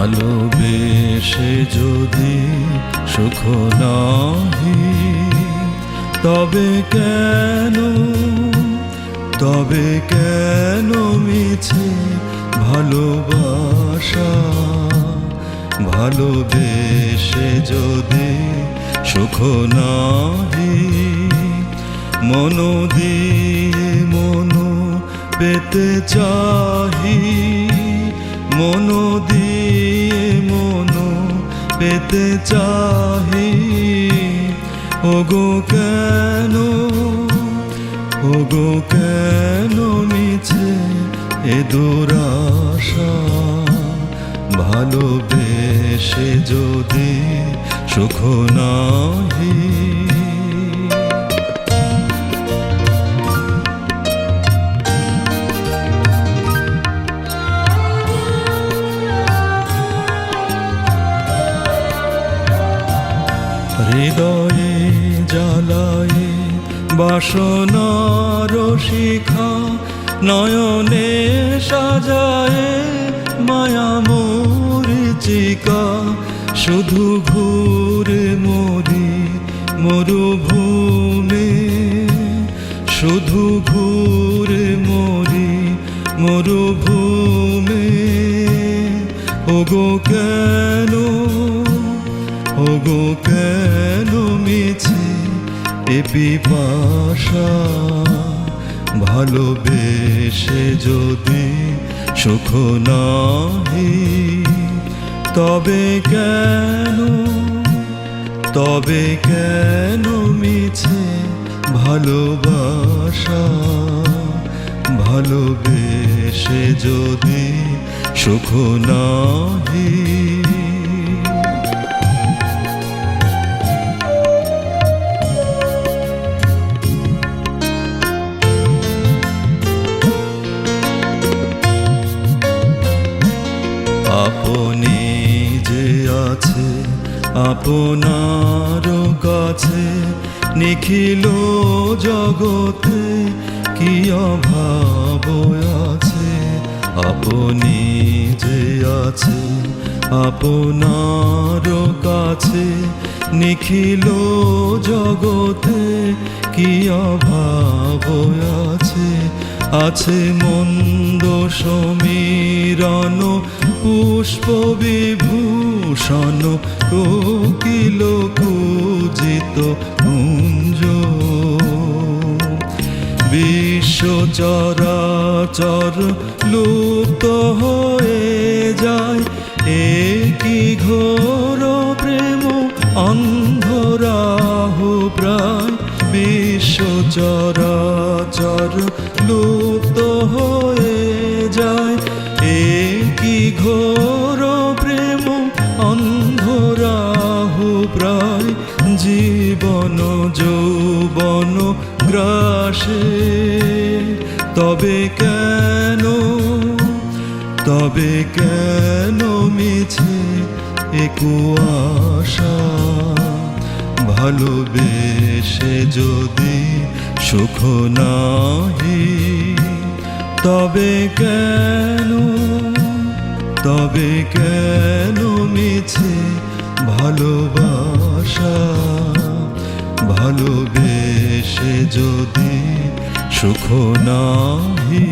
ভালোবেসে যদি সুখ নাহি, তবে কেন মিছে ভালোবাসা? ভালোবেসে যদি সুখ নাহি, মন দিয়ে মন পেতে চাহি, মন দিয়ে মন পেতে চাহি। ওগো কেন মিছে এ দুরাশা? ভালোবেসে যদি সুখ নাহি। হৃদয়ে জ্বালায়ে বাসনার শিখা, নয়নে সাজায়ে মায়া মরীচিকা। শুধু ঘুরে মরি মরুভূমি, শুধু ঘুরে মরি মরুভূমি। ওগো কেন মিছে এ পিপাসা? ভালোবেসে যদি সুখ নাহি, তবে কেন মিছে ভালোবাসা? ভালোবেসে যদি সুখ নাহি। আপনি যে আছে আপনার কাছে, নিখিল জগতে কি অভাব আছে? আপনি যে আছে আপনার কাছে, নিখিল জগতে কি অভাব আছে? আছে মন্দ সমীরণ পুষ্প বিভূষণ, কোকিল কূজিত কুঞ্জ। বিশ্ব চরাচর লুপ্ত হয়ে যায়, একই ঘোর প্রেম অন্ধরাহু প্রায়। বিশ্ব চরাচর লুপ্ত হয়ে যায়, একই ঘোর প্রেম অন্ধরাহু প্রায়। জীবন যৌবন গ্রাসে, তবে কেন মিছে এ কুয়াশা? ভালোবেসে যদি সুখ নাহি, তবে কেন মিছে ভালোবাসা? ভালোবেসে যদি সুখ নাহি।